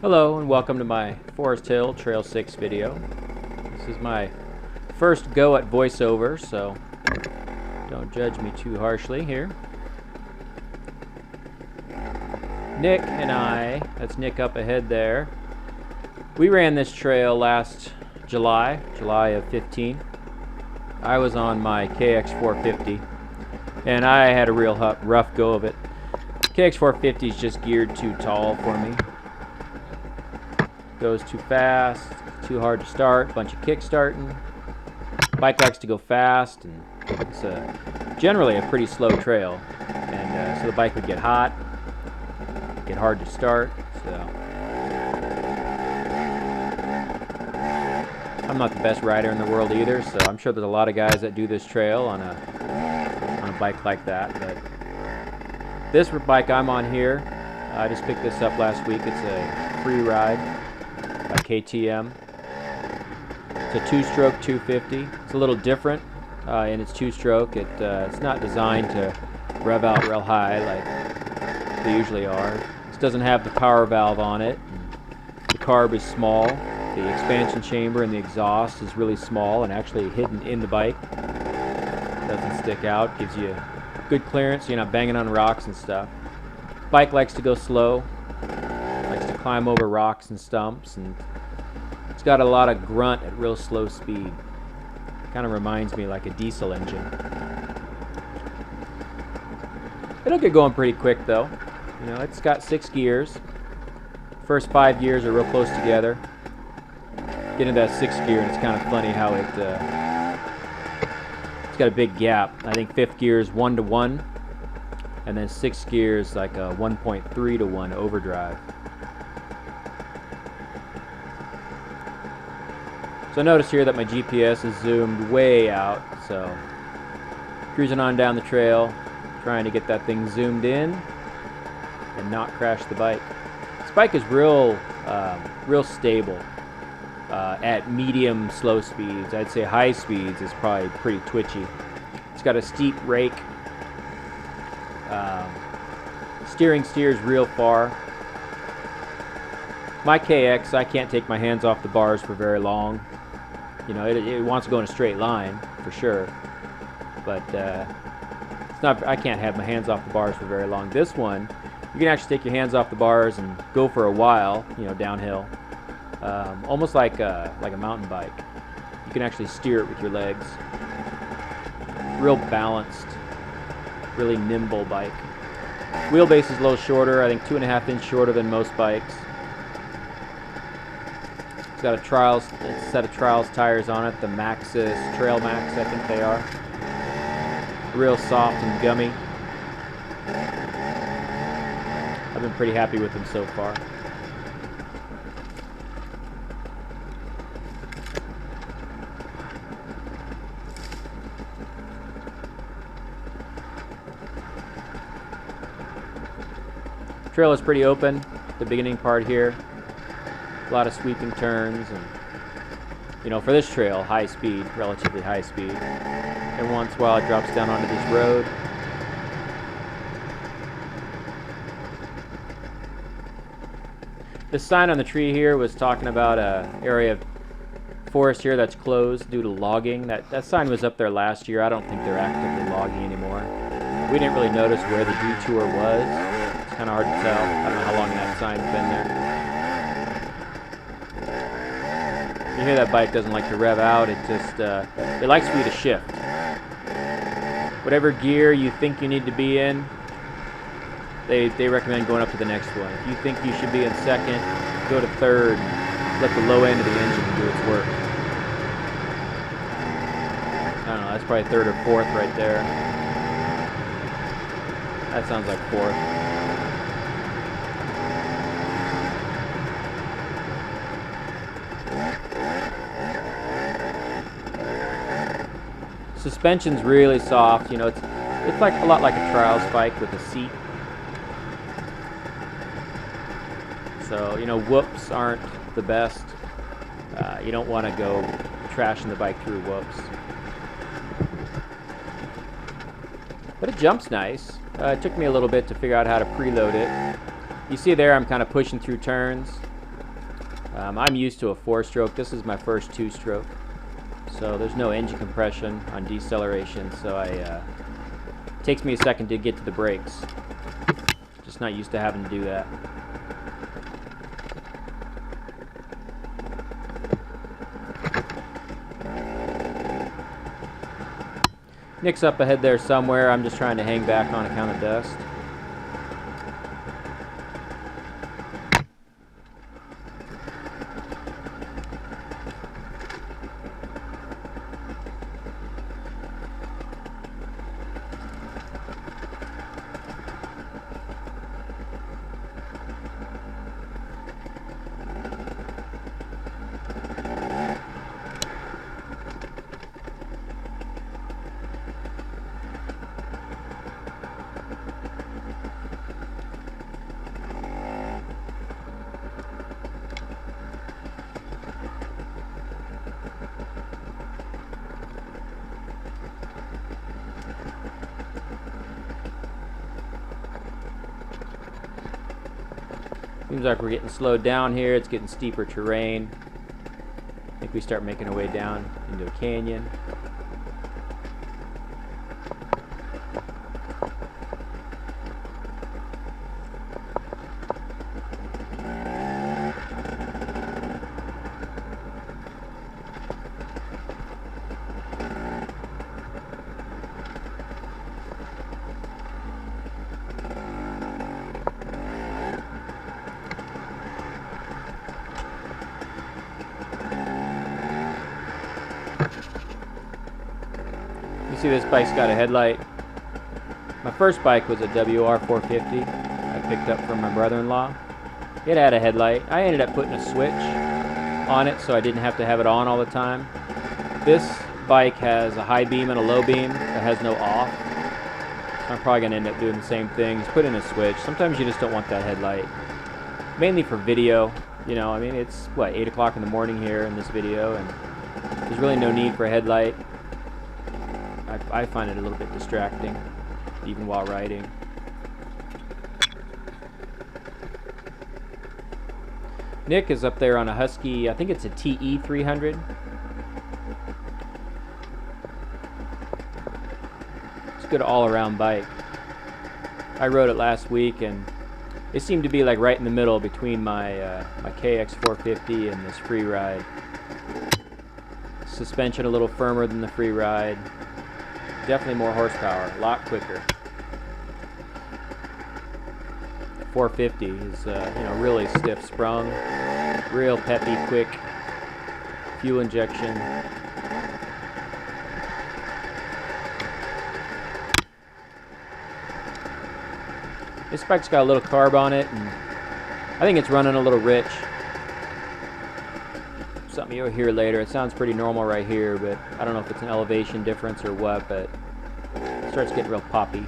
Hello and welcome to my Foresthill Trail 6 video. This is my first go at voiceover, so don't judge me too harshly here. Nick and I, that's Nick up ahead there, we ran this trail last July of 15. I was on my KX 450 and I had a real rough go of it. KX 450 is just geared too tall for me. Goes too fast, too hard to start, bunch of kick starting. Bike likes to go fast, and it's generally a pretty slow trail, and so the bike would get hot, get hard to start. So I'm not the best rider in the world either, so I'm sure there's a lot of guys that do this trail on a bike like that. But this bike I'm on here, I just picked this up last week. It's a Freeride by KTM. It's a two-stroke 250. It's a little different in its two-stroke. It's not designed to rev out real high like they usually are. This doesn't have the power valve on it. The carb is small. The expansion chamber and the exhaust is really small and actually hidden in the bike. Doesn't stick out. Gives you good clearance so you're not banging on rocks and stuff. Bike likes to go slow. Likes to climb over rocks and stumps, and it's got a lot of grunt at real slow speed. Kind of reminds me like a diesel engine. It'll get going pretty quick though. You know, it's got 6 gears. First 5 gears are real close together. Get into that 6th gear and it's kind of funny how it's got a big gap. I think 5th gear is 1 to 1, and then 6th gear is like a 1.3 to 1 overdrive. So notice here that my GPS is zoomed way out, so cruising on down the trail, trying to get that thing zoomed in and not crash the bike. This bike is real stable at medium slow speeds. I'd say high speeds is probably pretty twitchy. It's got a steep rake. Steering steers real far. My KX, I can't take my hands off the bars for very long. You know, it wants to go in a straight line for sure, but it's not. I can't have my hands off the bars for very long. This one, you can actually take your hands off the bars and go for a while. You know, downhill, almost like a mountain bike. You can actually steer it with your legs. Real balanced, really nimble bike. Wheelbase is a little shorter. I think 2.5 inches shorter than most bikes. Got a set of trials tires on it, the Maxxis Trail Max, I think they are. Real soft and gummy. I've been pretty happy with them so far. Trail is pretty open, the beginning part here. A lot of sweeping turns, and you know, for this trail, high speed, relatively high speed. And once in a while it drops down onto this road. This sign on the tree here was talking about an area of forest here that's closed due to logging. That sign was up there last year. I don't think they're actively logging anymore. We didn't really notice where the detour was. It's kind of hard to tell. I don't know how long that sign's been there. You hear that bike doesn't like to rev out. It just it likes for you to shift. Whatever gear you think you need to be in, they recommend going up to the next one. If you think you should be in 2nd, go to 3rd. Let the low end of the engine do its work. I don't know. That's probably 3rd or 4th right there. That sounds like 4th. Suspension's really soft. You know, it's like a lot like a trials bike with a seat. So you know, whoops aren't the best. You don't want to go trashing the bike through whoops. But it jumps nice. It took me a little bit to figure out how to preload it. You see there, I'm kind of pushing through turns. I'm used to a 4-stroke. This is my first 2-stroke. So there's no engine compression on deceleration, so it takes me a second to get to the brakes. Just not used to having to do that. Nick's up ahead there somewhere. I'm just trying to hang back on account of dust. Seems like we're getting slowed down here. It's getting steeper terrain. I think we start making our way down into a canyon. You see this bike's got a headlight. My first bike was a WR450 I picked up from my brother-in-law. It had a headlight. I ended up putting a switch on it so I didn't have to have it on all the time. This bike has a high beam and a low beam that has no off. So I'm probably going to end up doing the same thing. Just put in a switch. Sometimes you just don't want that headlight. Mainly for video. You know, I mean, it's, what, 8 o'clock in the morning here in this video, and there's really no need for a headlight. I find it a little bit distracting, even while riding. Nick is up there on a Husky, I think it's a TE 300. It's a good all-around bike. I rode it last week, and it seemed to be like right in the middle between my my KX 450 and this Freeride. Suspension a little firmer than the Freeride. Definitely more horsepower, a lot quicker. 450 is, you know, really stiff sprung, real peppy, quick fuel injection. This bike's got a little carb on it, and I think it's running a little rich. Something you'll hear later. It sounds pretty normal right here, but I don't know if it's an elevation difference or what, but it starts getting real poppy.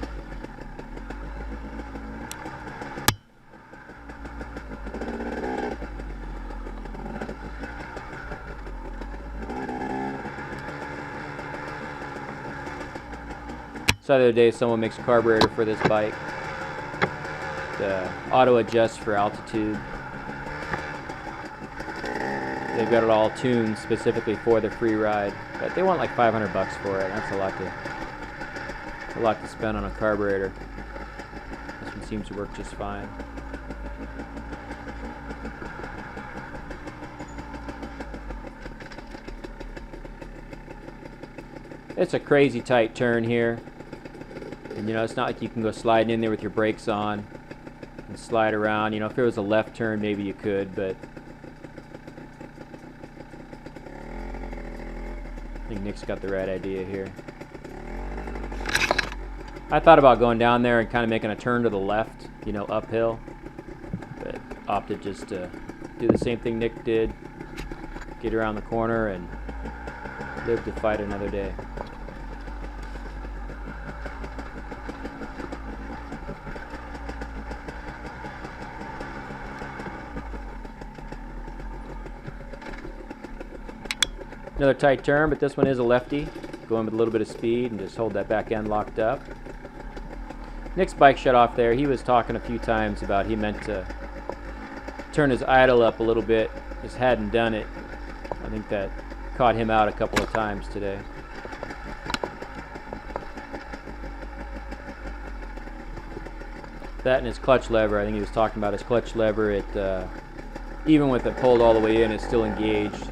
So the other day someone makes a carburetor for this bike. The auto adjusts for altitude. They've got it all tuned specifically for the Freeride, but they want like 500 bucks for it. That's a lot to spend on a carburetor. This one seems to work just fine. It's a crazy tight turn here, and you know, it's not like you can go sliding in there with your brakes on and slide around. You know, if it was a left turn, maybe you could, but I think Nick's got the right idea here. I thought about going down there and kind of making a turn to the left, you know, uphill, but opted just to do the same thing Nick did, get around the corner and live to fight another day. Another tight turn, but this one is a lefty. Going with a little bit of speed and just hold that back end locked up. Nick's bike shut off there. He was talking a few times about he meant to turn his idle up a little bit just hadn't done it. I think that caught him out a couple of times today. That and his clutch lever. I think he was talking about his clutch lever. It even with it pulled all the way in, it's still engaged.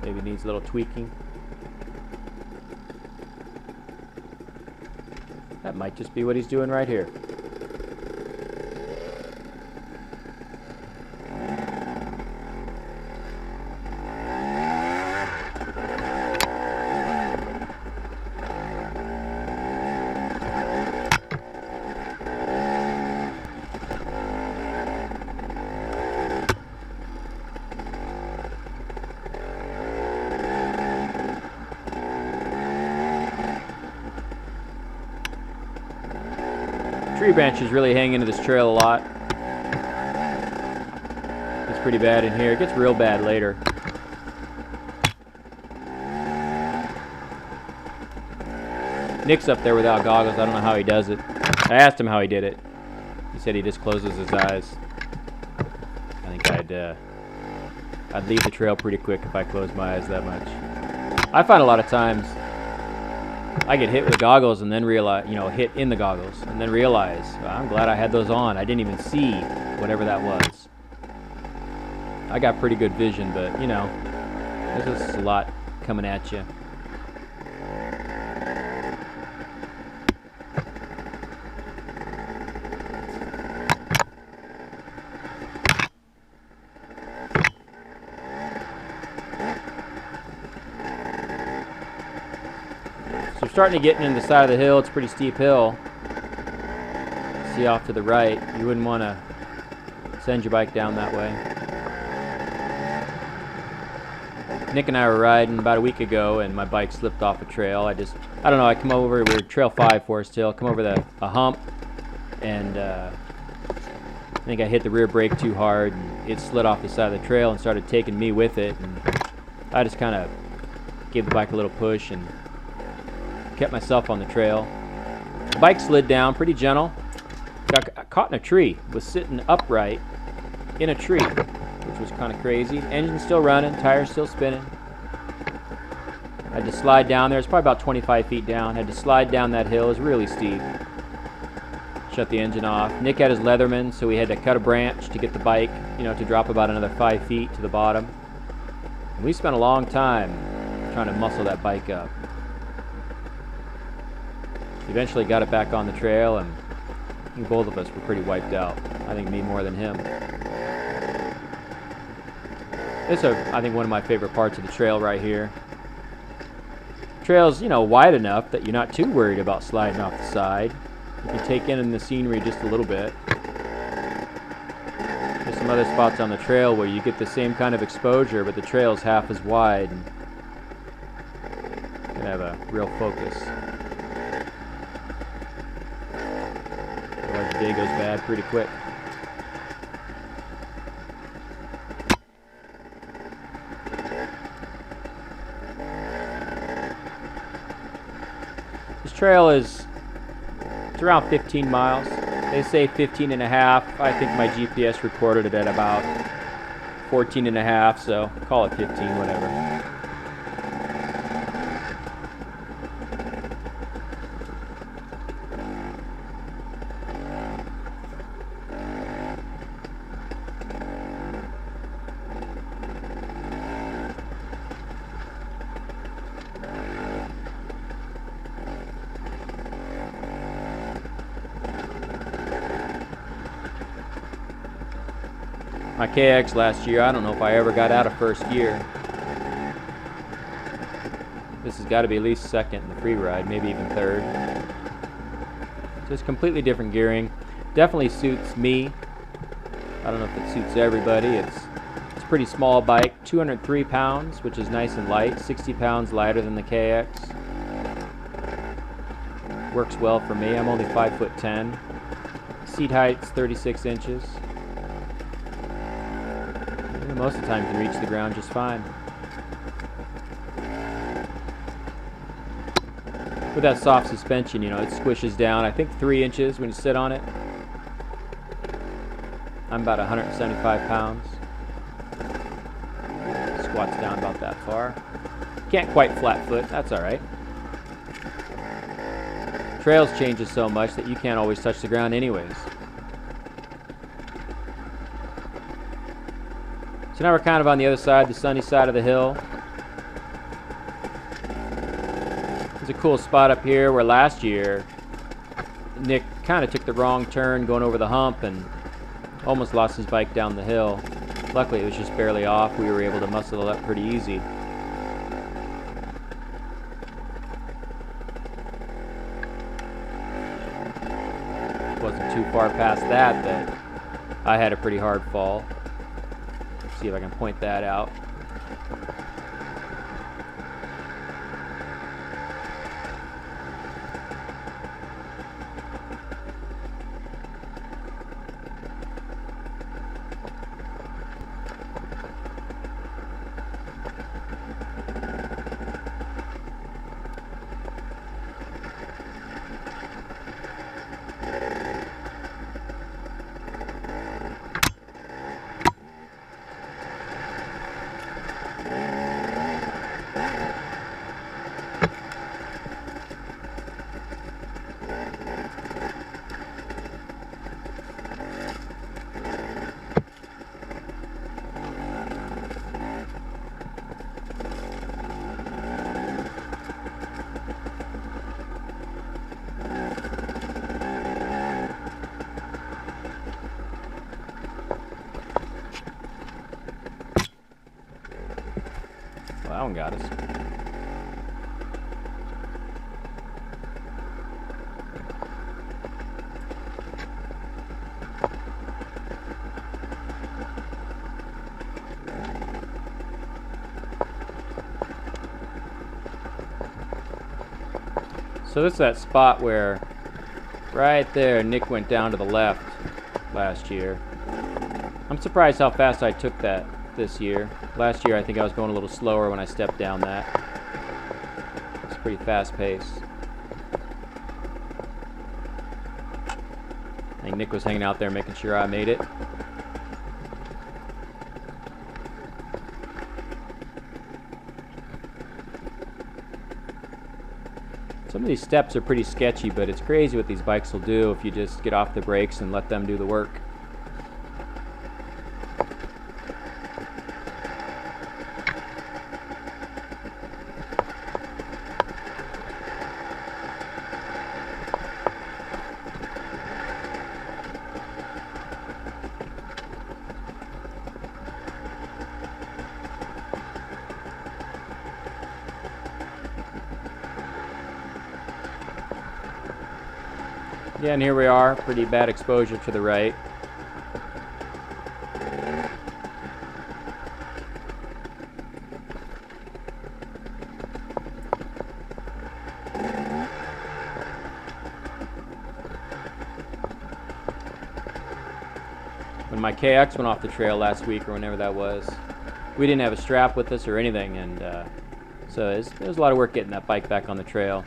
Maybe needs a little tweaking. That might just be what he's doing right here. Tree branches really hang into this trail a lot. It's pretty bad in here. It gets real bad later. Nick's up there without goggles. I don't know how he does it. I asked him how he did it. He said he just closes his eyes. I think I'd leave the trail pretty quick if I closed my eyes that much. I find a lot of times I get hit with the goggles and then realize, hit in the goggles and then realize, well, I'm glad I had those on. I didn't even see whatever that was. I got pretty good vision, but there's just a lot coming at you. So we're starting to get into the side of the hill. It's a pretty steep hill. See off to the right. You wouldn't want to send your bike down that way. Nick and I were riding about a week ago, and my bike slipped off a trail. I don't know, I come over, we're Trail 5, Foresthill, come over a hump, and I think I hit the rear brake too hard, and it slid off the side of the trail and started taking me with it, and I just kind of gave the bike a little push and kept myself on the trail. The bike slid down pretty gentle. Got caught in a tree. Was sitting upright in a tree, which was kind of crazy. Engine still running, tires still spinning. Had to slide down there. It's probably about 25 feet down. Had to slide down that hill. It was really steep. Shut the engine off. Nick had his Leatherman, so we had to cut a branch to get the bike, to drop about another 5 feet to the bottom. And we spent a long time trying to muscle that bike up. Eventually got it back on the trail, and I think both of us were pretty wiped out. I think me more than him. This is, I think, one of my favorite parts of the trail right here. Trail's, wide enough that you're not too worried about sliding off the side. You can take in the scenery just a little bit. There's some other spots on the trail where you get the same kind of exposure, but the trail's half as wide, and you can have a real focus. Otherwise the day goes bad pretty quick. This trail it's around 15 miles. They say 15 and a half. I think my GPS recorded it at about 14 and a half, so call it 15, whatever. My KX last year, I don't know if I ever got out of first gear. This has got to be at least second in the Freeride, maybe even third. Just completely different gearing. Definitely suits me. I don't know if it suits everybody. It's a pretty small bike, 203 pounds, which is nice and light, 60 pounds lighter than the KX. Works well for me. I'm only 5'10". Seat height's 36 inches. Most of the time you can reach the ground just fine. With that soft suspension, it squishes down, I think 3 inches when you sit on it. I'm about 175 pounds. squats down about that far. Can't quite flat foot, that's alright. Trails changes so much that you can't always touch the ground anyways. So now we're kind of on the other side, the sunny side of the hill. There's a cool spot up here where last year Nick kind of took the wrong turn going over the hump and almost lost his bike down the hill. Luckily it was just barely off. We were able to muscle it up pretty easy. Wasn't too far past that I had a pretty hard fall. See if I can point that out. Well, that one got us. So this is that spot where right there Nick went down to the left last year. I'm surprised how fast I took that this year. Last year I think I was going a little slower when I stepped down that. It's pretty fast pace. I think Nick was hanging out there making sure I made it. Some of these steps are pretty sketchy, but it's crazy what these bikes will do if you just get off the brakes and let them do the work. Yeah, and here we are, pretty bad exposure to the right. When my KX went off the trail last week, or whenever that was, we didn't have a strap with us or anything, and so it was a lot of work getting that bike back on the trail.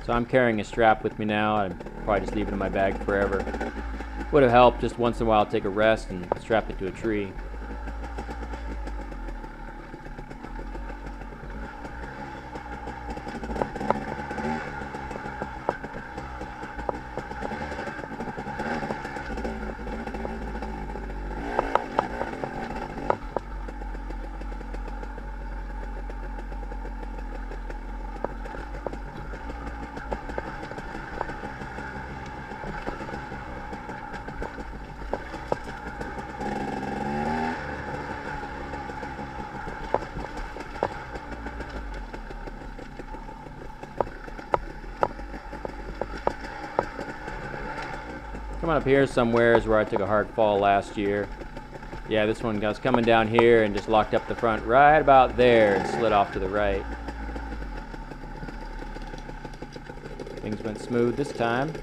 So I'm carrying a strap with me now. I'm probably just leave it in my bag forever. Would have helped just once in a while take a rest and strap it to a tree. Coming up here somewhere is where I took a hard fall last year. Yeah, this one, I was coming down here and just locked up the front right about there and slid off to the right. Things went smooth this time.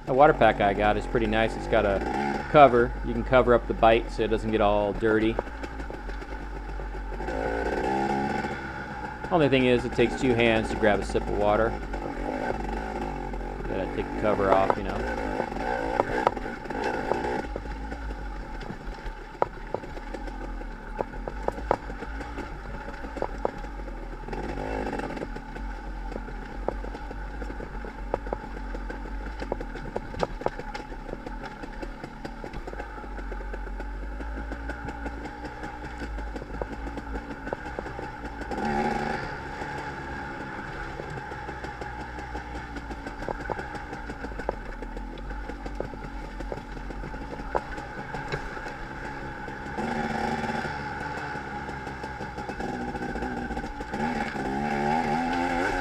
The water pack I got is pretty nice. It's got a cover. You can cover up the bite so it doesn't get all dirty. Only thing is, it takes 2 hands to grab a sip of water. Gotta take the cover off, you know.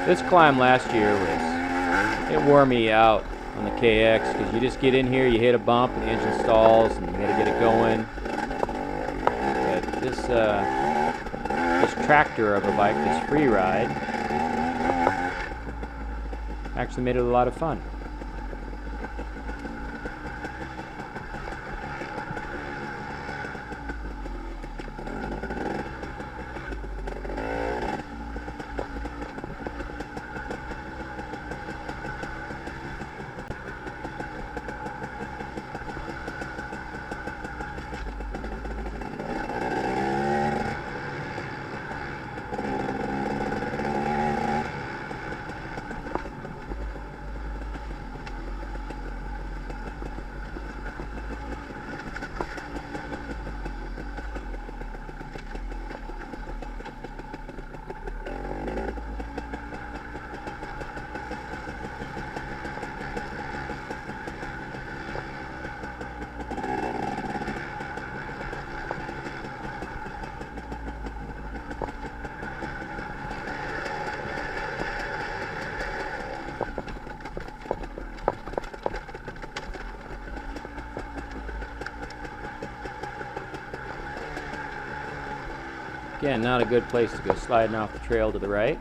This climb last year it wore me out on the KX because you just get in here, you hit a bump, and the engine stalls, and you got to get it going. But this tractor of a bike, this Freeride, actually made it a lot of fun. Again, not a good place to go sliding off the trail to the right.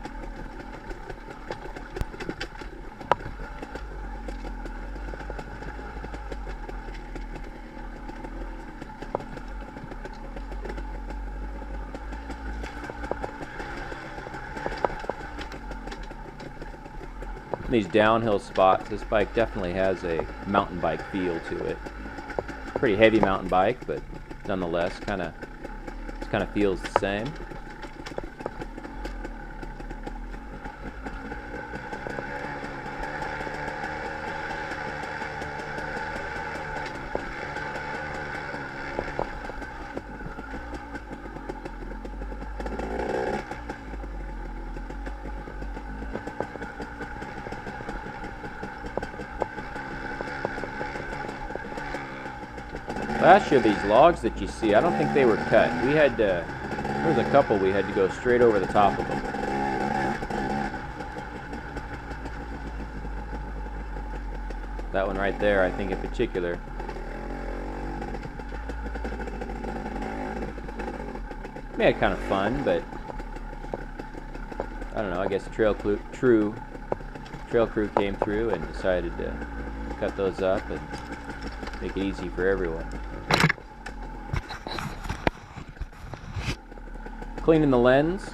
These downhill spots, this bike definitely has a mountain bike feel to it. Pretty heavy mountain bike, but nonetheless, kind of feels the same. Last year, these logs that you see, I don't think they were cut. We had to, there was a couple we had to go straight over the top of them. That one right there, I think in particular. Made it kind of fun, but I don't know, I guess the trail crew came through and decided to cut those up and make it easy for everyone. Cleaning the lens.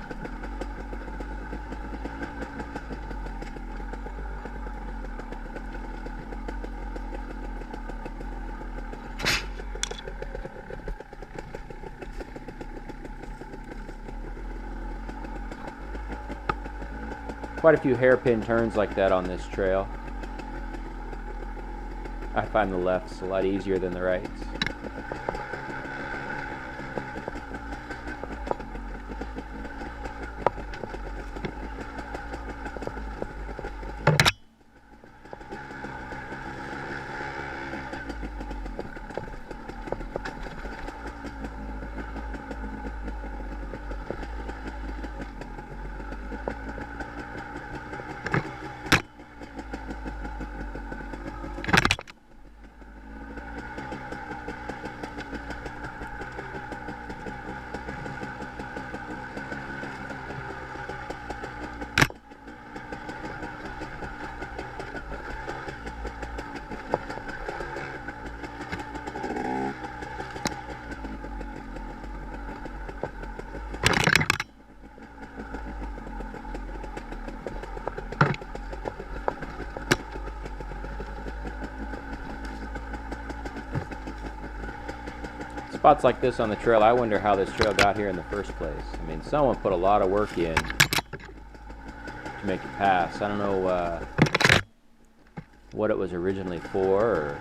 Quite a few hairpin turns like that on this trail. I find the lefts a lot easier than the rights. Spots like this on the trail, I wonder how this trail got here in the first place. I mean, someone put a lot of work in to make it pass. I don't know what it was originally for, or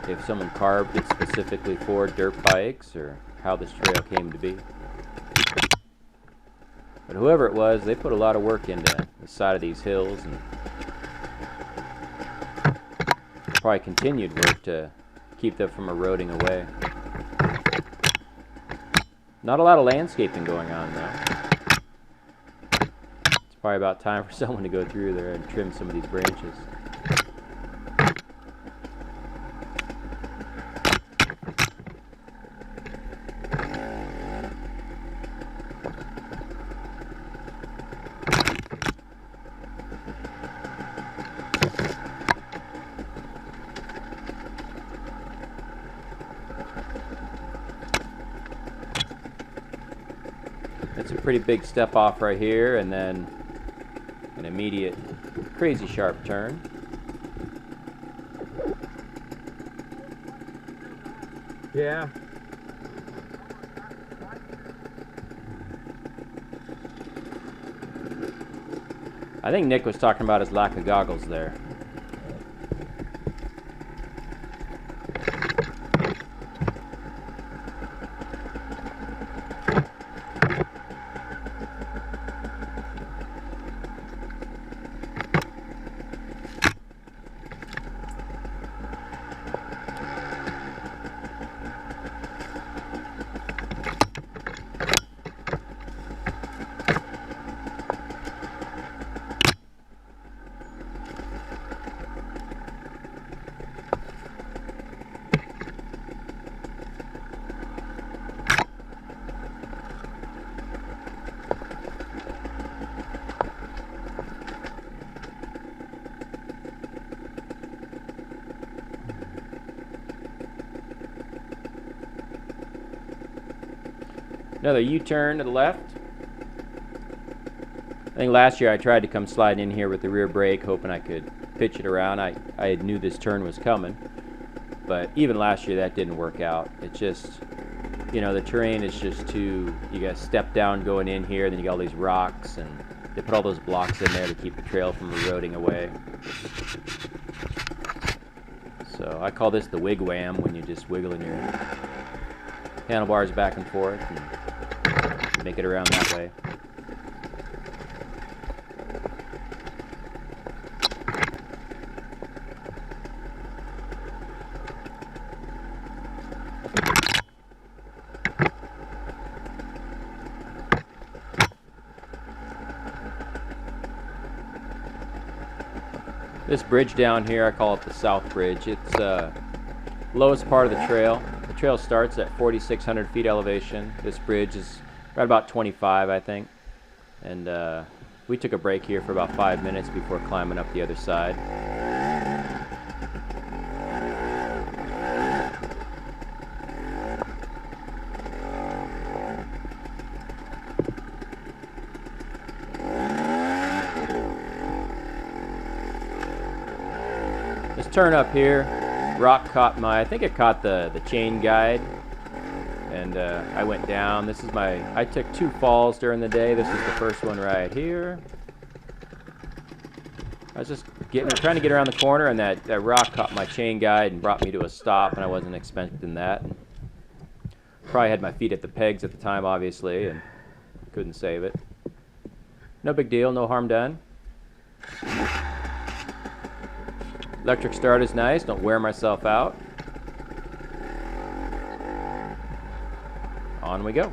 if someone carved it specifically for dirt bikes, or how this trail came to be. But whoever it was, they put a lot of work into the side of these hills, and probably continued work to keep them from eroding away. Not a lot of landscaping going on though. It's probably about time for someone to go through there and trim some of these branches. It's a pretty big step off right here, and then an immediate crazy sharp turn. Yeah. I think Nick was talking about his lack of goggles there. Another U-turn to the left. I think last year I tried to come sliding in here with the rear brake, hoping I could pitch it around. I knew this turn was coming, but even last year that didn't work out. It's just, you know, the terrain is just too, you got to step down going in here, then you got all these rocks, and they put all those blocks in there to keep the trail from eroding away. So I call this the wigwam, when you just wiggling your handlebars back and forth and make it around that way. This bridge down here, I call it the South Bridge. It's lowest part of the trail. The trail starts at 4,600 feet elevation. This bridge is right about 25, I think. And we took a break here for about 5 minutes before climbing up the other side. This turn up here, rock caught I think it caught the chain guide, and I went down. This is I took 2 falls during the day. This is the first one right here. I was just trying to get around the corner, and that rock caught my chain guide and brought me to a stop, and I wasn't expecting that. Probably had my feet at the pegs at the time, obviously, and couldn't save it. No big deal, no harm done. Electric start is nice, don't wear myself out. On we go.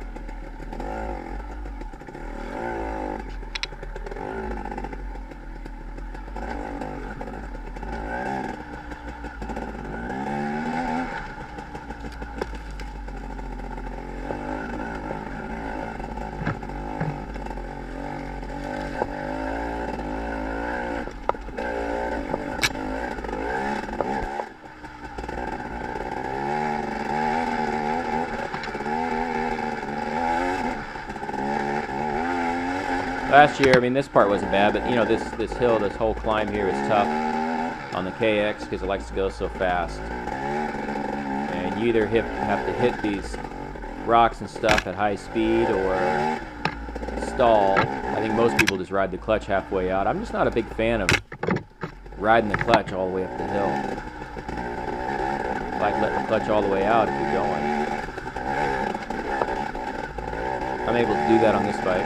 Last year, I mean, this part wasn't bad, but you know, this hill, this whole climb here is tough on the KX because it likes to go so fast. And You either have to hit these rocks and stuff at high speed or stall. I think most people just ride the clutch halfway out. I'm just not a big fan of riding the clutch all the way up the hill. I like letting the clutch all the way out if you're going. I'm able to do that on this bike.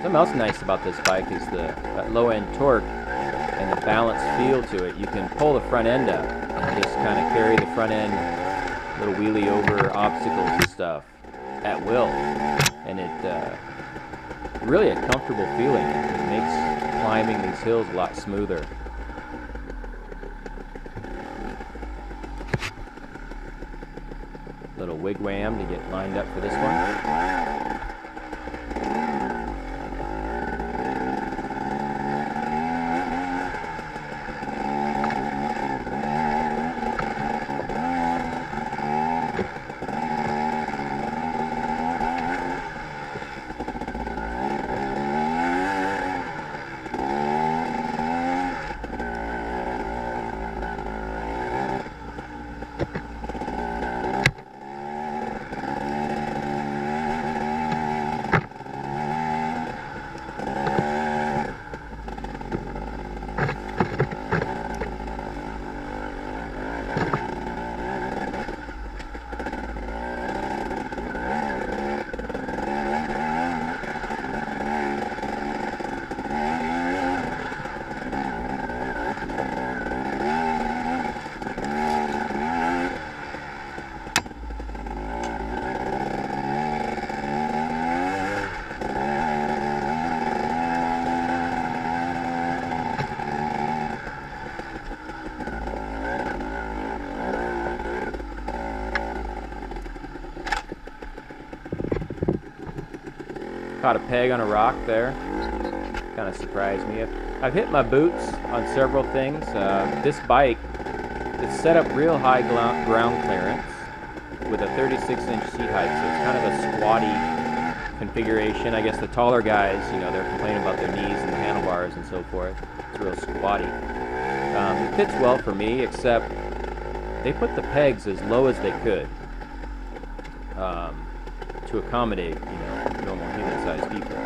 Something else nice about this bike is that low-end torque and the balanced feel to it. You can pull the front end up and just kind of carry the front end, little wheelie over obstacles and stuff at will. And it really a comfortable feeling. It makes climbing these hills a lot smoother. Little wigwam to get lined up for this one. Caught a peg on a rock there. Kind of surprised me. I've hit my boots on several things. This bike, it's set up real high ground clearance with a 36-inch seat height, so it's kind of a squatty configuration. I guess the taller guys, you know, they're complaining about their knees and the handlebars and so forth. It's real squatty. It fits well for me, except they put the pegs as low as they could to accommodate, you know, normal human-sized people.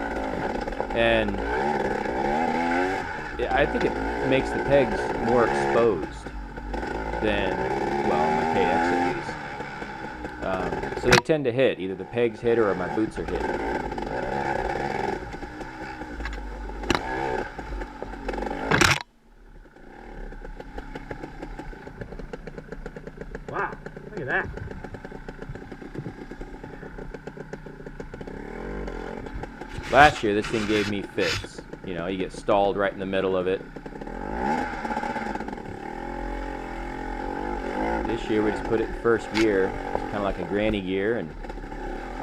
And I think it makes the pegs more exposed than, well, my KX at least. So they tend to hit. Either the pegs hit or my boots are hit. Wow, look at that. Last year, this thing gave me fits. You know, you get stalled right in the middle of it. This year, we just put it in first gear, kind of like a granny gear, and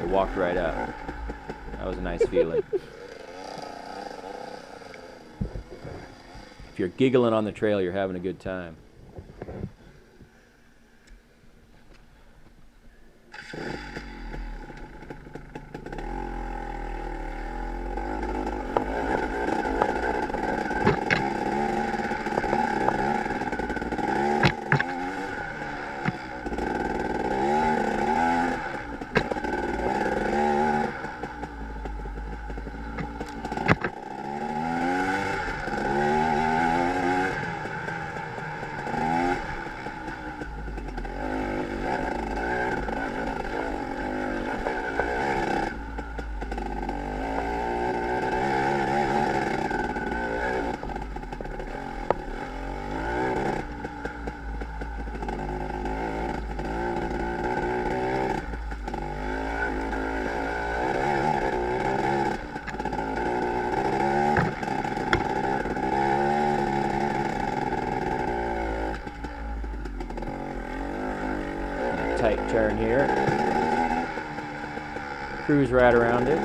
it walked right up. That was a nice feeling. If you're giggling on the trail, you're having a good time. Tight turn here. Cruise right around it.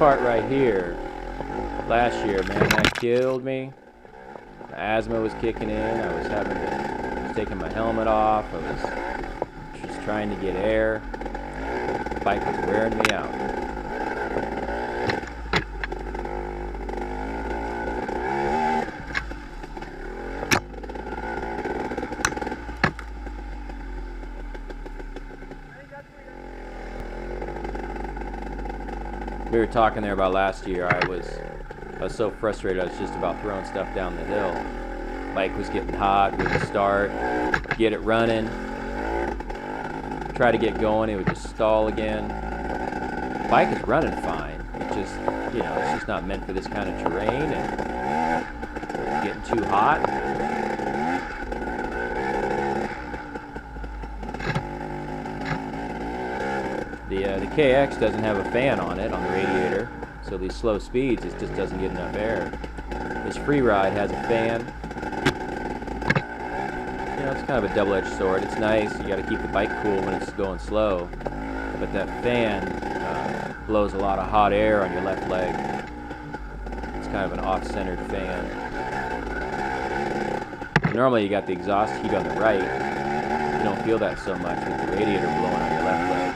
part right here, last year, man, that killed me. My asthma was kicking in. I was taking my helmet off. I was just trying to get air. The bike was wearing me out. We were talking there about last year. I was so frustrated. I was just about throwing stuff down the hill. Bike was getting hot. Wouldn't start. Get it running. Try to get going. It would just stall again. Bike is running fine. It just, it's just not meant for this kind of terrain, and it's getting too hot. The KX doesn't have a fan on it, on the radiator, so these slow speeds, it just doesn't get enough air. This Freeride has a fan. It's kind of a double-edged sword. It's nice. You got to keep the bike cool when it's going slow, but that fan blows a lot of hot air on your left leg. It's kind of an off-centered fan. Normally, you got the exhaust heat on the right. You don't feel that so much with the radiator blowing on your left leg.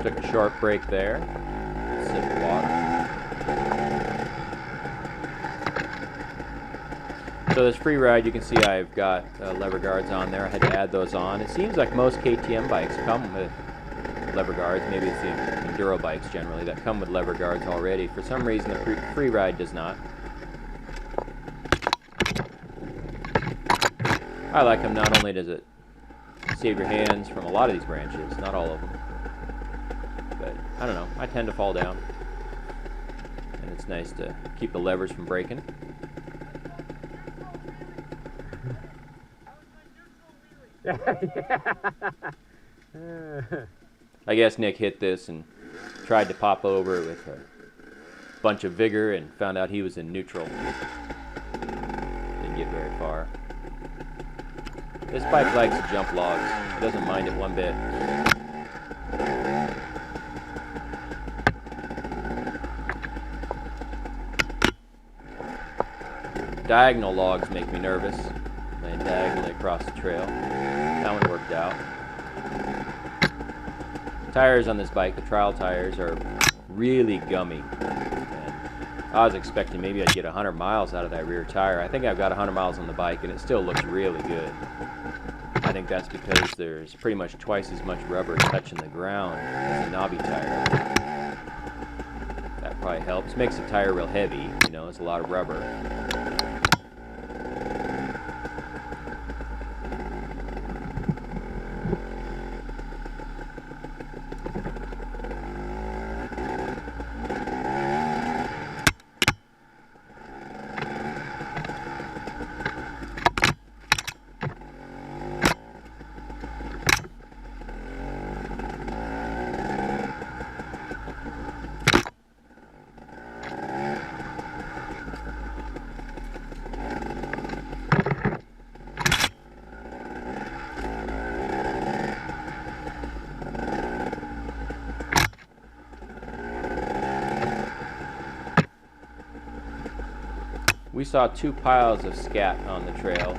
Took a short break there. Sip of water. So this Freeride, you can see I've got lever guards on there. I had to add those on. It seems like most KTM bikes come with lever guards. Maybe it's the enduro bikes generally that come with lever guards already. For some reason, the Freeride does not. I like them. Not only does it save your hands from a lot of these branches, not all of them. But I don't know, I tend to fall down, and it's nice to keep the levers from breaking. I guess Nick hit this and tried to pop over it with a bunch of vigor and found out he was in neutral. Didn't get very far. This bike likes to jump logs. It doesn't mind it one bit. Diagonal logs make me nervous, laying diagonally across the trail. That one worked out. Tires on this bike, the trial tires, are really gummy. And I was expecting maybe I'd get 100 miles out of that rear tire. I think I've got 100 miles on the bike, and it still looks really good. I think that's because there's pretty much twice as much rubber touching the ground as a knobby tire. That probably helps. Makes the tire real heavy, it's a lot of rubber. We saw 2 piles of scat on the trail.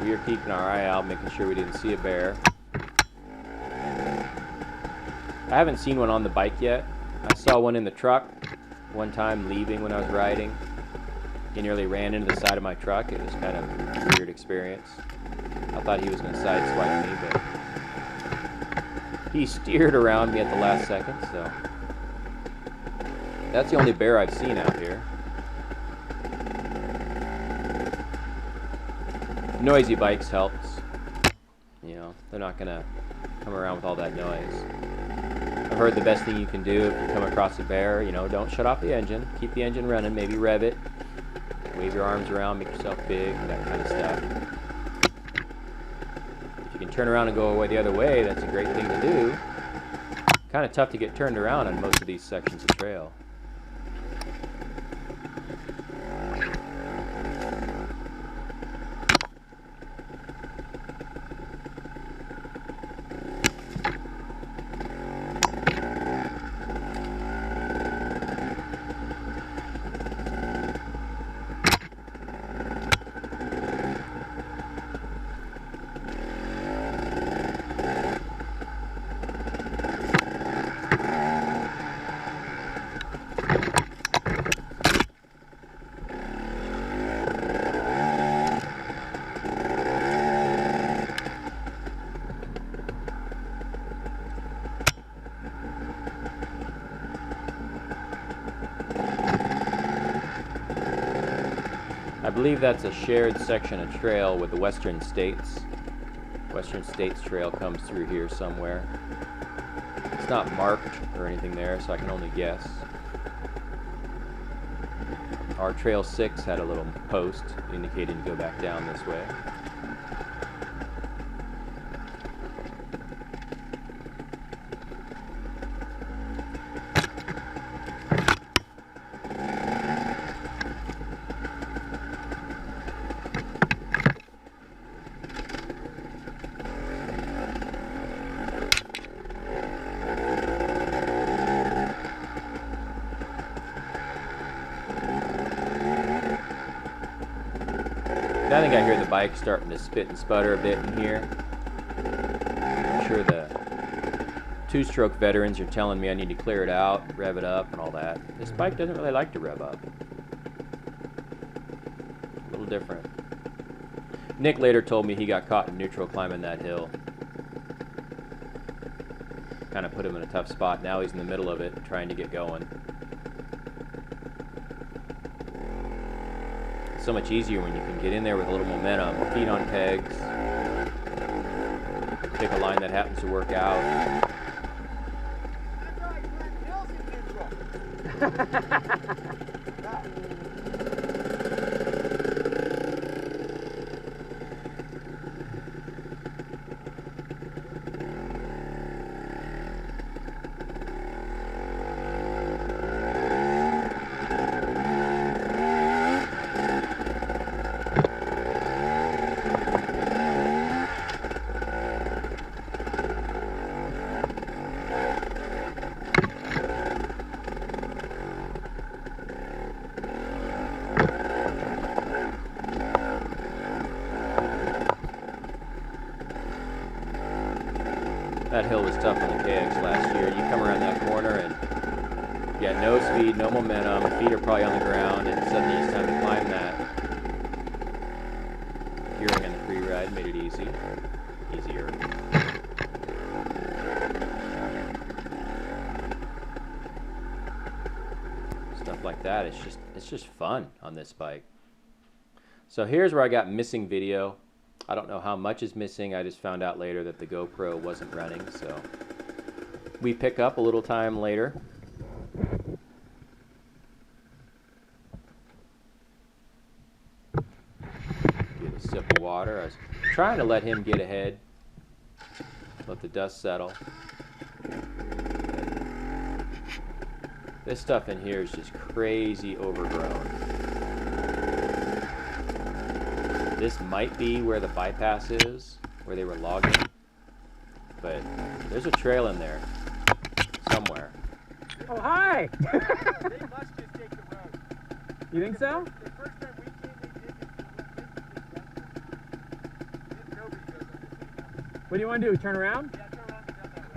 We were keeping our eye out, making sure we didn't see a bear. I haven't seen one on the bike yet. I saw one in the truck one time leaving when I was riding. He nearly ran into the side of my truck. It was kind of a weird experience. I thought he was going to sideswipe me, but he steered around me at the last second, so that's the only bear I've seen out here. Noisy bikes helps. know, they're not gonna come around with all that noise. I've heard the best thing you can do if you come across a bear, you know, don't shut off the engine. Keep the engine running, maybe rev it. Wave your arms around, make yourself big, that kind of stuff. If you can turn around and go away the other way, that's a great thing to do. Kind of tough to get turned around on most of these sections of trail. I believe that's a shared section of trail with the Western States. Western States Trail comes through here somewhere. It's not marked or anything there, so I can only guess. Our Trail 6 had a little post indicating to go back down this way. I think I hear the bike starting to spit and sputter a bit in here. I'm sure the two-stroke veterans are telling me I need to clear it out, rev it up, and all that. This bike doesn't really like to rev up. A little different. Nick later told me he got caught in neutral climbing that hill. Kind of put him in a tough spot. Now he's in the middle of it, trying to get going. So much easier when you can get in there with a little momentum, feet on pegs, pick a line that happens to work out. That hill was tough on the KX last year. You come around that corner and you got no speed, no momentum, feet are probably on the ground, and suddenly it's time to climb that. Gearing on the Freeride made it easier. Stuff like that, it's just fun on this bike. So here's where I got missing video. I don't know how much is missing. I just found out later that the GoPro wasn't running, so we pick up a little time later. Get a sip of water. I was trying to let him get ahead, let the dust settle. This stuff in here is just crazy overgrown. This might be where the bypass is, where they were logging, but there's a trail in there somewhere. Oh, hi! They must just take the road. You think so? The first time we came, they did it. Nobody goes on this. What do you want to do? Turn around? Yeah, turn around and down that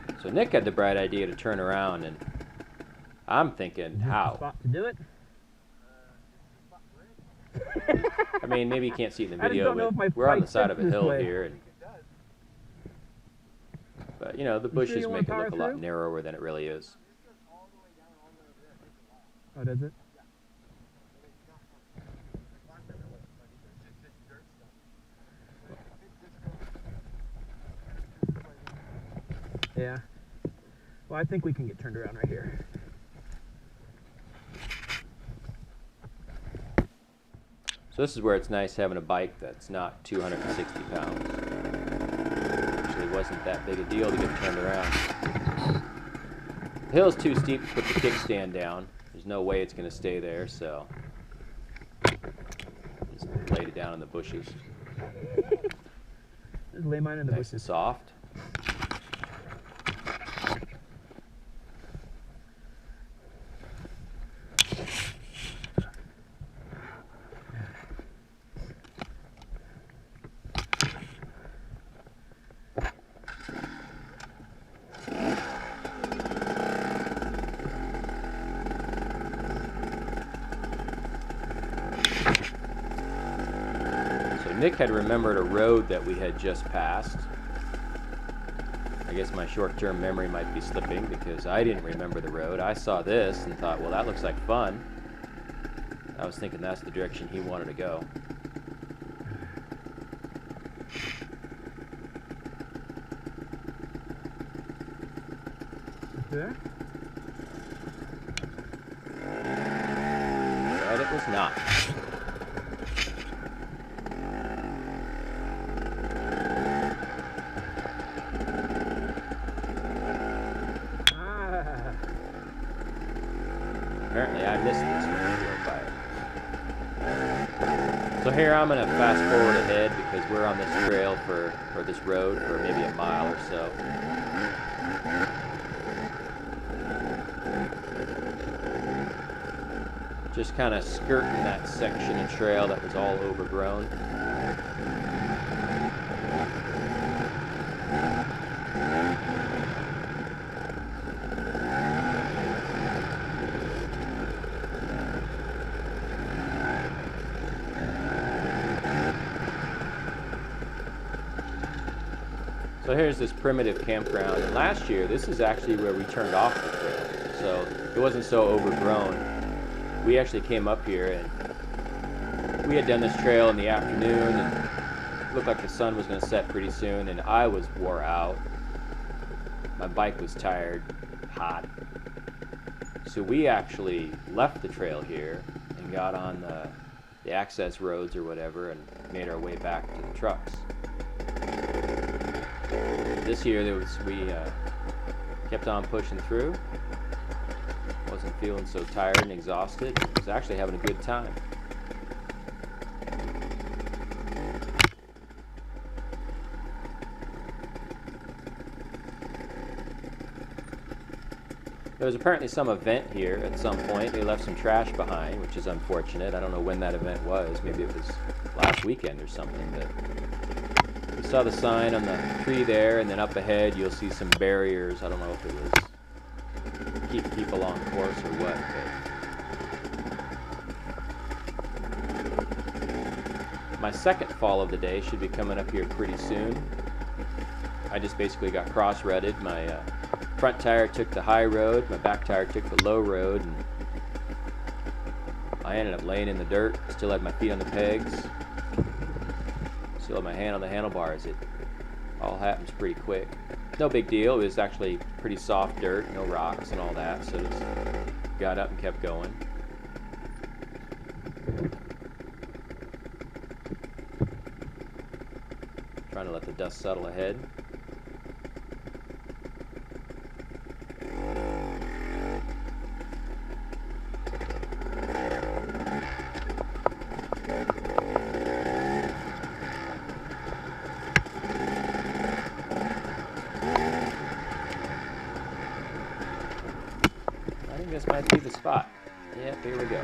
way. So Nick had the bright idea to turn around, and I'm thinking, how? Spot to do it? I mean, maybe you can't see it in the I just video, don't know if my but we're on the bike side of a fits this hill way. here, and, but you know, the You sure bushes you wanna make it power look a lot through? narrower than it really is. Oh, does it? Yeah. Well, I think we can get turned around right here. So this is where it's nice having a bike that's not 260 pounds. Actually, it wasn't that big a deal to get turned around. The hill is too steep to put the kickstand down. There's no way it's going to stay there, so just laid it down in the bushes. Just lay mine in the Nice and bushes. soft. Nick had remembered a road that we had just passed. I guess my short-term memory might be slipping because I didn't remember the road. I saw this and thought, well, that looks like fun. I was thinking that's the direction he wanted to go. There? But it was not. Apparently I missed this when I drove by it. So here I'm going to fast forward ahead because we're on this trail or this road for maybe a mile or so. Just kind of skirting that section of trail that was all overgrown. So here's this primitive campground, and last year this is actually where we turned off the trail, so it wasn't so overgrown. We actually came up here and we had done this trail in the afternoon and it looked like the sun was going to set pretty soon, and I was wore out. My bike was tired, hot. So we actually left the trail here and got on the access roads or whatever and made our way back to the trucks. This year we kept on pushing through. Wasn't feeling so tired and exhausted. Was actually having a good time. There was apparently some event here at some point. They left some trash behind, which is unfortunate. I don't know when that event was. Maybe it was last weekend or something. But we saw the sign on the tree there, and then up ahead you'll see some barriers. I don't know if it was keep people on course or what. But my second fall of the day should be coming up here pretty soon. I just basically got cross-rutted. My front tire took the high road, my back tire took the low road, and I ended up laying in the dirt. Still had my feet on the pegs. Still had my hand on the handlebars. It all happens pretty quick. No big deal. It was actually pretty soft dirt, no rocks and all that, so just got up and kept going. Trying to let the dust settle ahead. This might be the spot. Yep, here we go.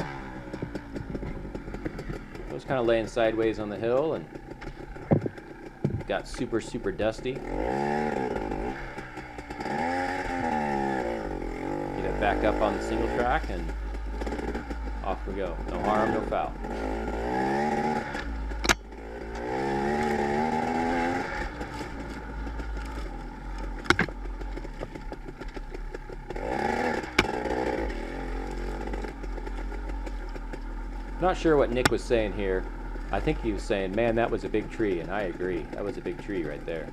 I was kind of laying sideways on the hill and got super dusty. Get it back up on the single track and off we go. No harm, no foul. Not sure what Nick was saying here. I think he was saying, man, that was a big tree, and I agree. That was a big tree right there.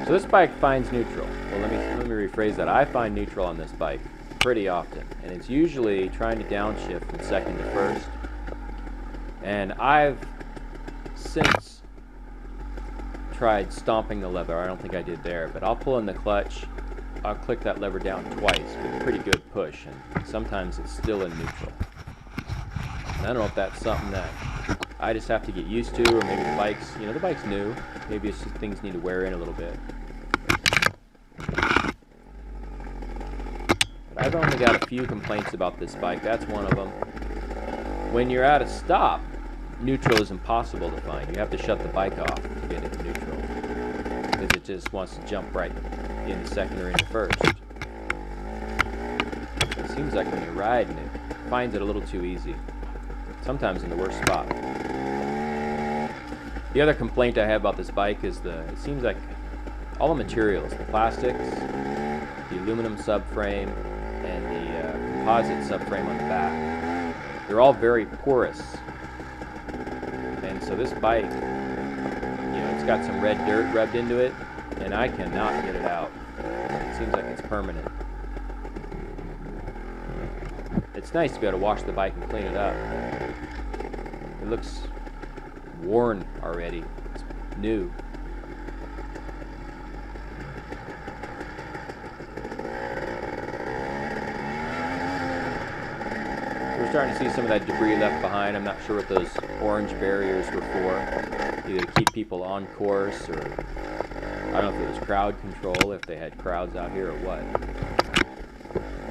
So this bike finds neutral. Well, let me rephrase that. I find neutral on this bike pretty often, and it's usually trying to downshift from second to first. And I've since tried stomping the lever. I don't think I did there, but I'll pull in the clutch. I'll click that lever down twice with a pretty good push, and sometimes it's still in neutral. And I don't know if that's something that I just have to get used to, or maybe the bike's, you know, the bike's new. Maybe it's just things need to wear in a little bit. But I've only got a few complaints about this bike. That's one of them. When you're at a stop, neutral is impossible to find. You have to shut the bike off to get into neutral, because it just wants to jump right into second or into first. It seems like when you're riding, it finds it a little too easy, sometimes in the worst spot. The other complaint I have about this bike is it seems like all the materials, the plastics, the aluminum subframe, and the composite subframe on the back, they're all very porous. And so this bike, you know, it's got some red dirt rubbed into it, and I cannot get it out. It seems like it's permanent. It's nice to be able to wash the bike and clean it up. It looks worn already. It's new. We're starting to see some of that debris left behind. I'm not sure what those orange barriers were for. Either to keep people on course, or I don't know if it was crowd control, if they had crowds out here or what.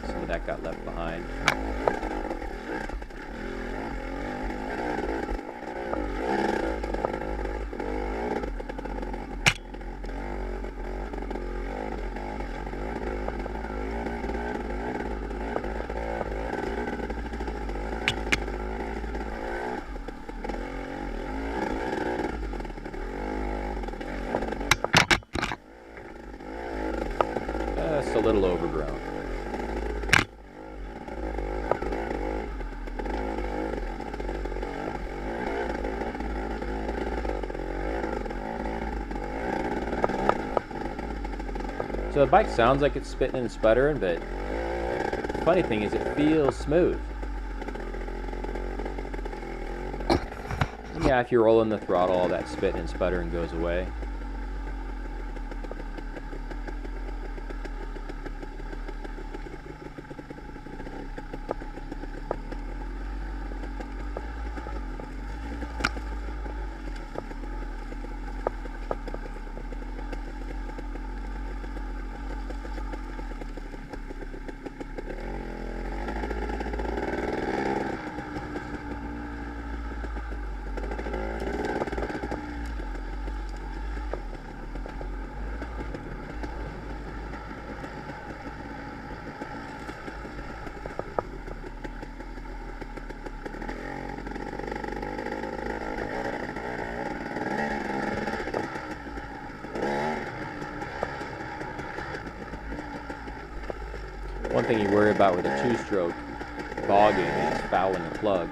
Some of that got left behind. Just a little overgrown. So the bike sounds like it's spitting and sputtering, but the funny thing is it feels smooth. And yeah, if you're rolling the throttle, all that spitting and sputtering goes away. One thing you worry about with a two-stroke bogging is fouling a plug.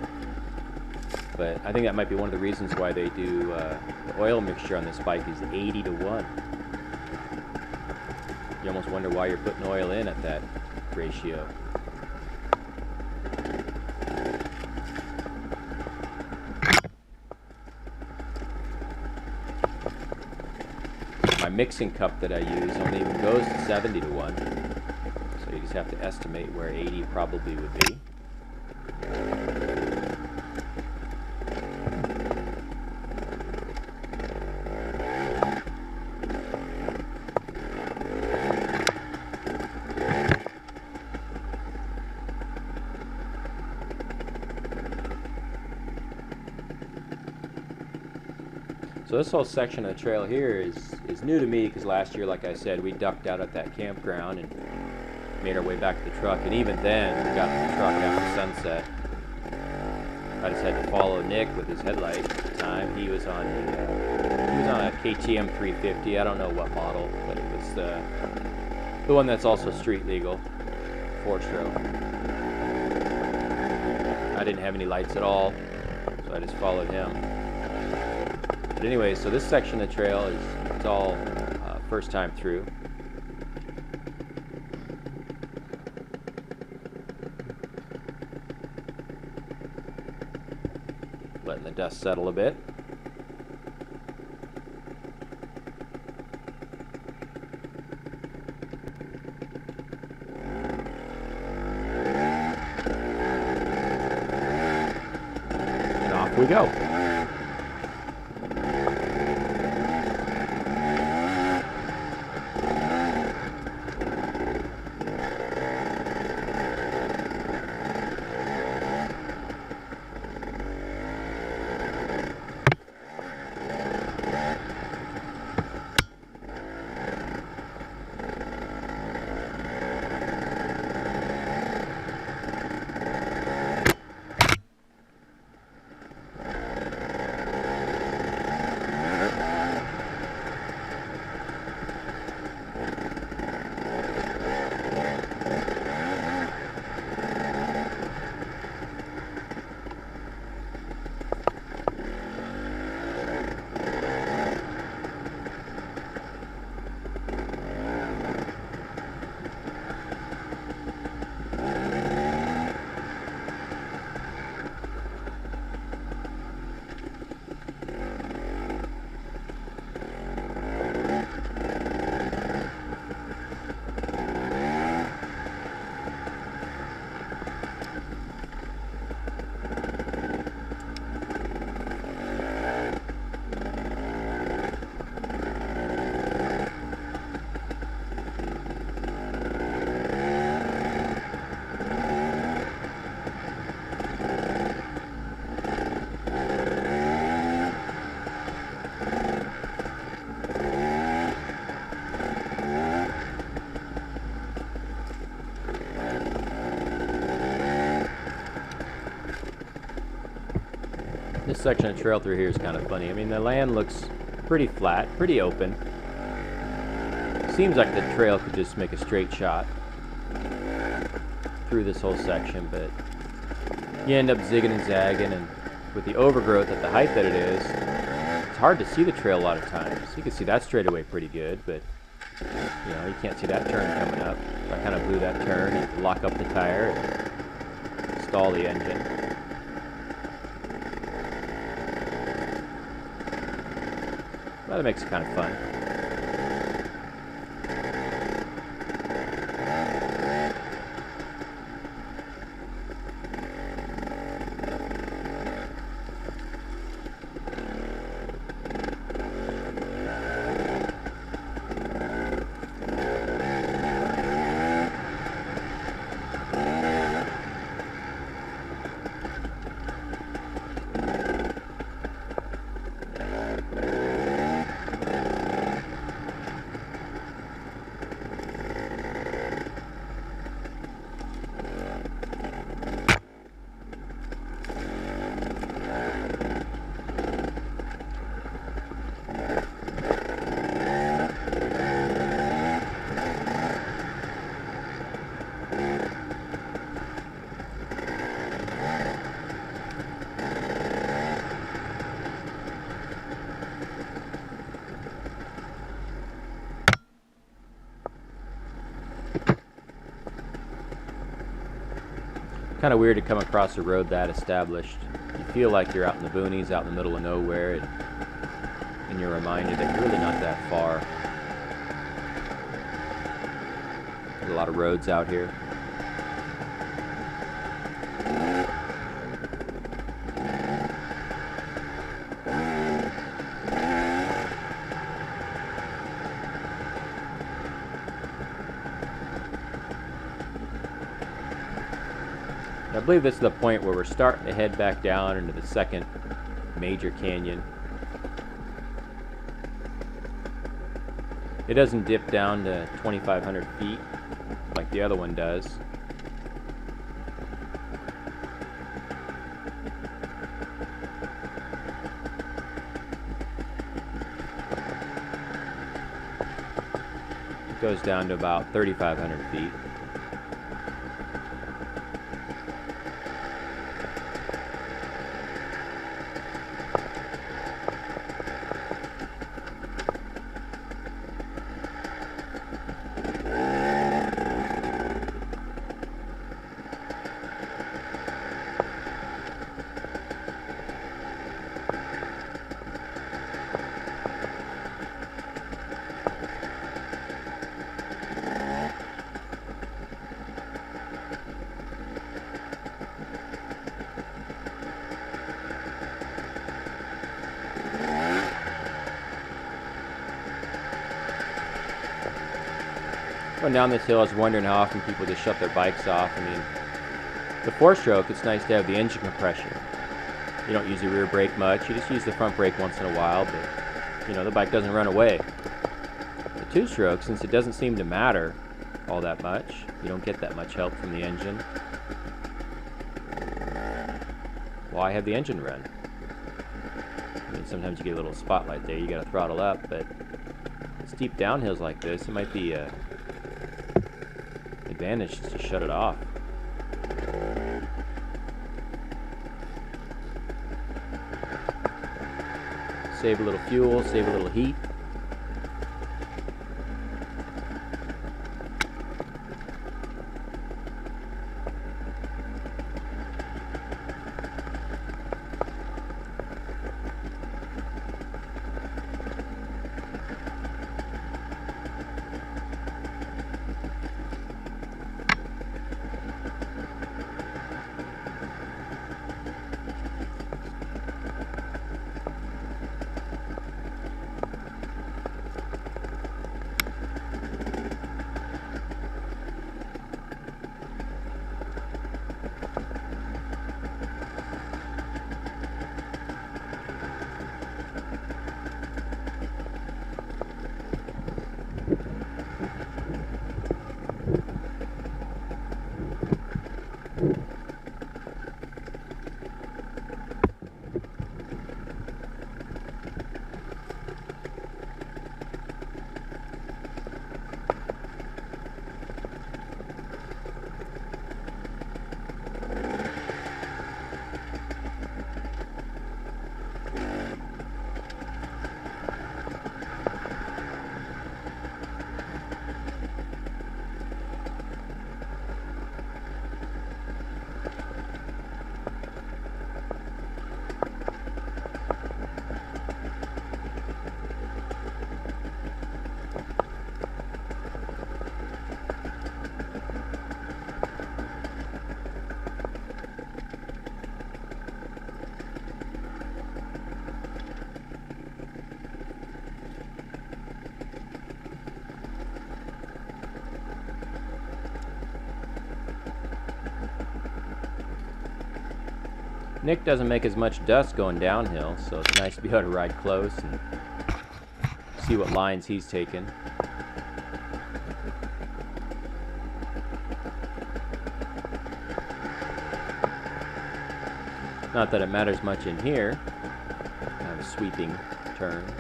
But I think that might be one of the reasons why they do the oil mixture on this bike is 80 to 1. You almost wonder why you're putting oil in at that ratio. My mixing cup that I use only even goes to 70 to 1. So you just have to estimate where 80 probably would be. So this whole section of the trail here is new to me, because last year, like I said, we ducked out at that campground and made our way back to the truck, and even then we got to the truck after sunset. I just had to follow Nick with his headlight at the time. He was on a KTM 350. I don't know what model, but it was the one that's also street legal, 4-stroke. I didn't have any lights at all, so I just followed him. But anyway, so this section of the trail is it's all first time through. Letting the dust settle a bit. And off we go. This section of trail through here is kind of funny. I mean, the land looks pretty flat, pretty open. Seems like the trail could just make a straight shot through this whole section, but you end up zigging and zagging, and with the overgrowth at the height that it is, it's hard to see the trail a lot of times. You can see that straightaway pretty good, but you know, you can't see that turn coming up. So I kind of blew that turn and lock up the tire and stall the engine. That makes it kind of fun. Kind of weird to come across a road that established. You feel like you're out in the boonies, out in the middle of nowhere, and you're reminded that you're really not that far. There's a lot of roads out here. I believe this is the point where we're starting to head back down into the second major canyon. It doesn't dip down to 2,500 feet like the other one does. It goes down to about 3,500 feet. Going down this hill, I was wondering how often people just shut their bikes off. I mean, the 4-stroke, it's nice to have the engine compression. You don't use the rear brake much. You just use the front brake once in a while, but, you know, the bike doesn't run away. The 2-stroke, since it doesn't seem to matter all that much, you don't get that much help from the engine. Why have the engine run? I mean, sometimes you get a little spotlight there, you gotta throttle up, but steep downhills like this, it might be a advantage to shut it off. Save a little fuel, save a little heat. Nick doesn't make as much dust going downhill, so it's nice to be able to ride close and see what lines he's taking. Not that it matters much in here, kind of sweeping turns.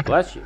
Bless you.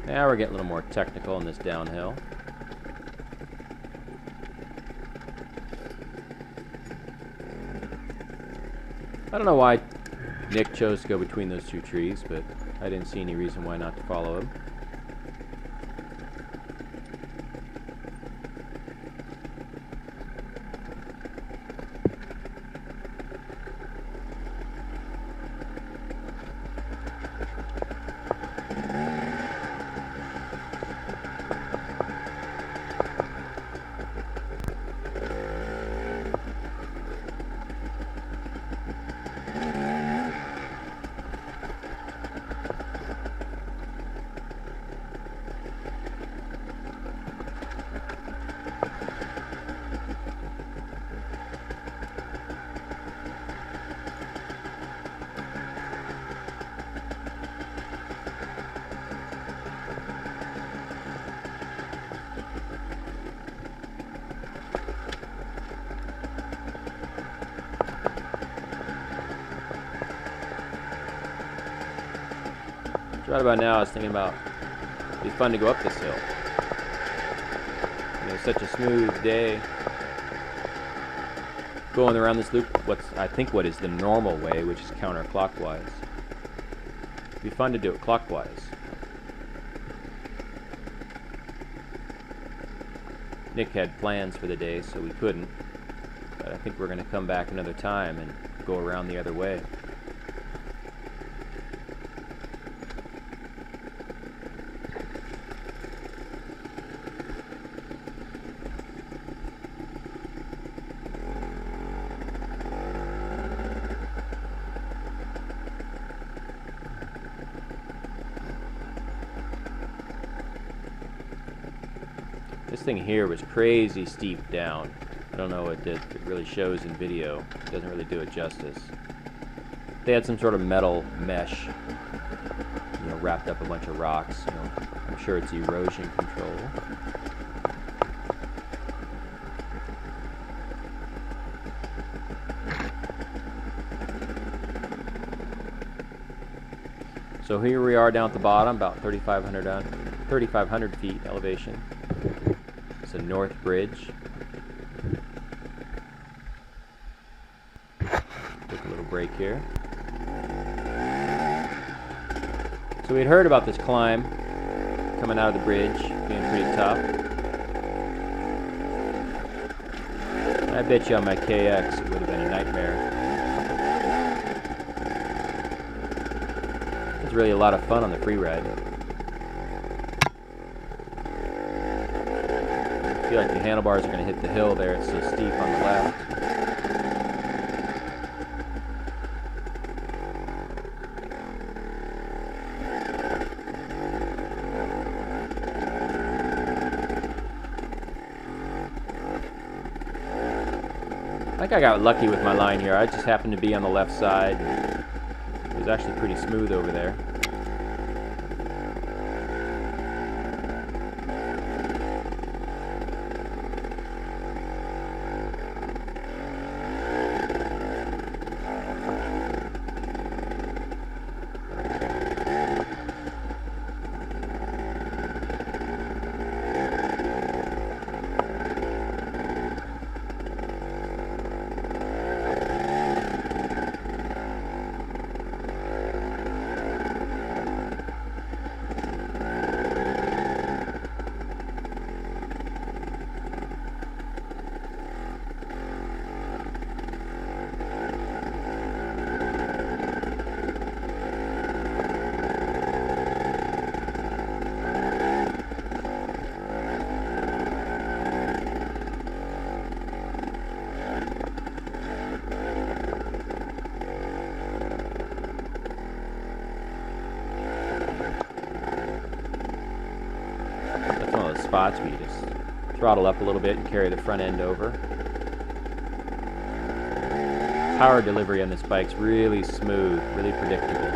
Now we're getting a little more technical in this downhill. I don't know why Nick chose to go between those two trees, but I didn't see any reason why not to follow him. Right about now I was thinking about it'd be fun to go up this hill. You know, such a smooth day. Going around this loop, I think what is the normal way, which is counterclockwise. It'd be fun to do it clockwise. Nick had plans for the day, so we couldn't. But I think we're going to come back another time and go around the other way. This thing here was crazy steep down. I don't know what it really shows in video. It doesn't really do it justice. They had some sort of metal mesh, you know, wrapped up a bunch of rocks. You know, I'm sure it's erosion control. So here we are down at the bottom, about 3,500 feet elevation. It's a north bridge. Take a little break here. So we'd heard about this climb coming out of the bridge, being pretty tough. I bet you on my KX it would have been a nightmare. It's really a lot of fun on the Freeride. I feel like the handlebars are going to hit the hill there. It's so steep on the left. I think I got lucky with my line here. I just happened to be on the left side. It was actually pretty smooth over there. Spots where you just throttle up a little bit and carry the front end over. Power delivery on this bike's really smooth, really predictable.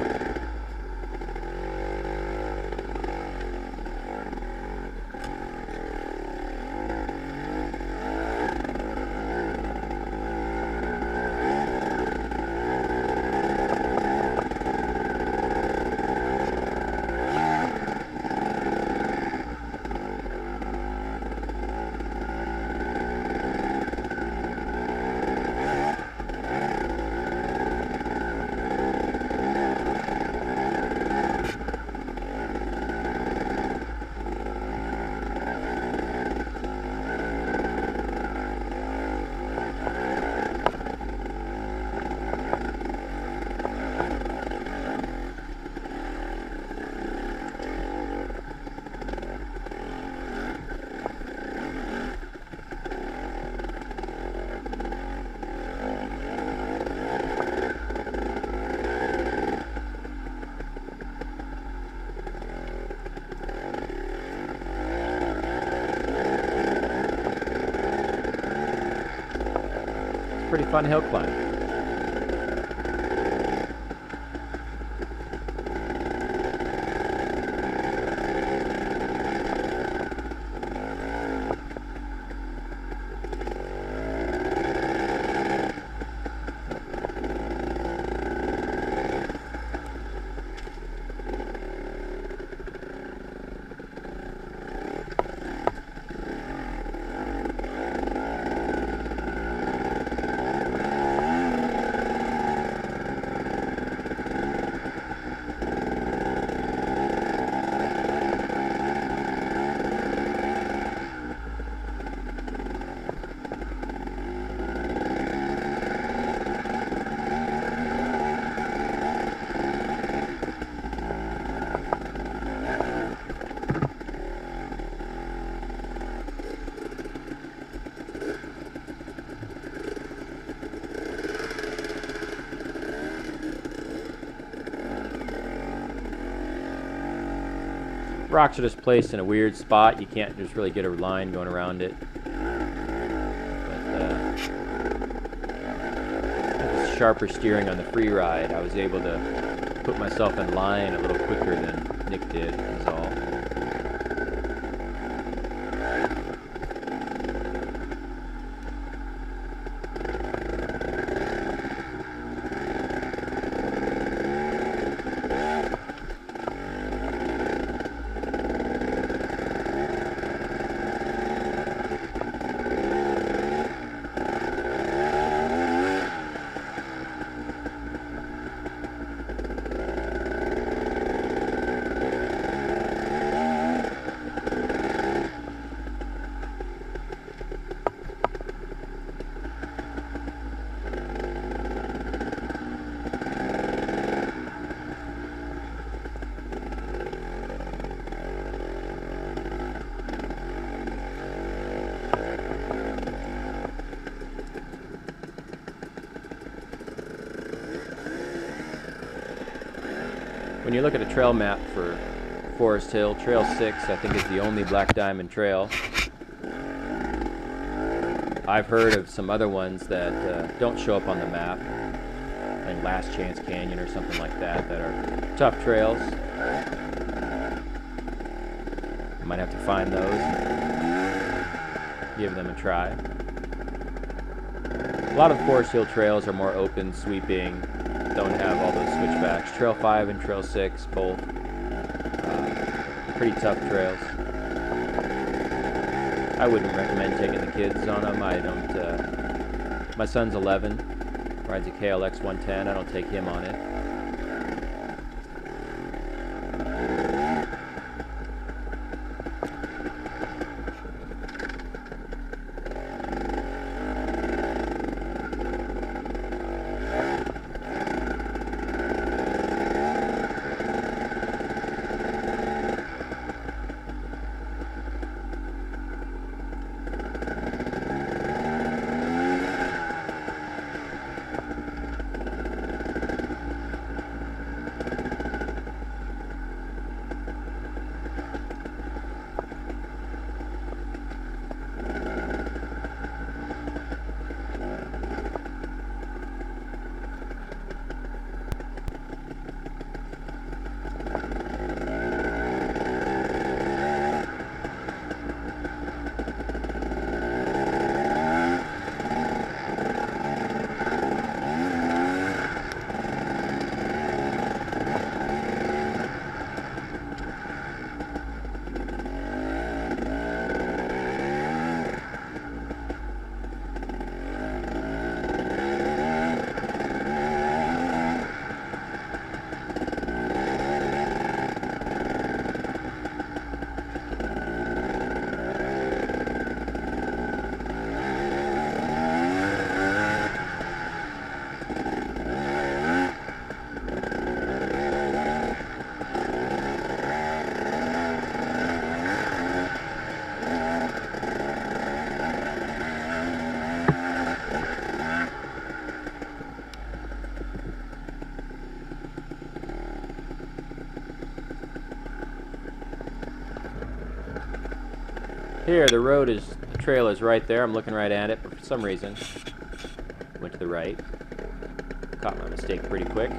Pretty fun hill climb. rocks are just placed in a weird spot. You can't just really get a line going around it. With sharper steering on the Freeride, I was able to put myself in line a little quicker than Nick did, is all. When you look at a trail map for Forest Hill, Trail 6 I think is the only Black Diamond trail. I've heard of some other ones that don't show up on the map, like Last Chance Canyon or something like that, that are tough trails. You might have to find those and give them a try. A lot of the Forest Hill trails are more open, sweeping, don't have all those switchbacks. Trail 5 and Trail 6, both pretty tough trails. I wouldn't recommend taking the kids on them. I don't, my son's 11, rides a KLX 110. I don't take him on it. Here, the trail is right there. I'm looking right at it, but for some reason, went to the right. Caught my mistake pretty quick.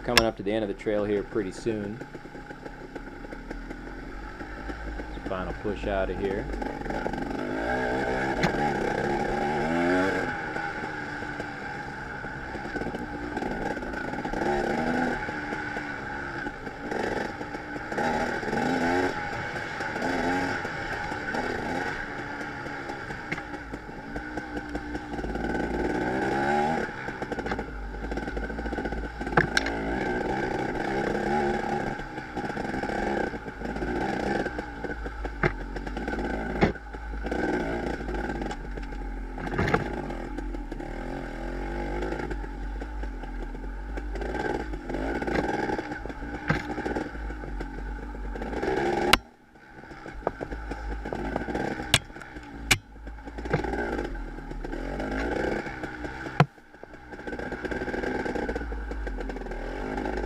coming up to the end of the trail here pretty soon. Final push out of here.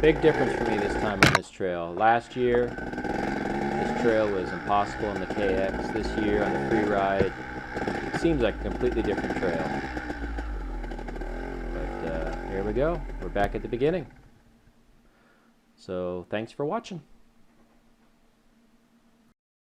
Big difference for me this time on this trail. Last year, this trail was impossible on the KX. This year on the Freeride, it seems like a completely different trail. But here we go. We're back at the beginning. So thanks for watching.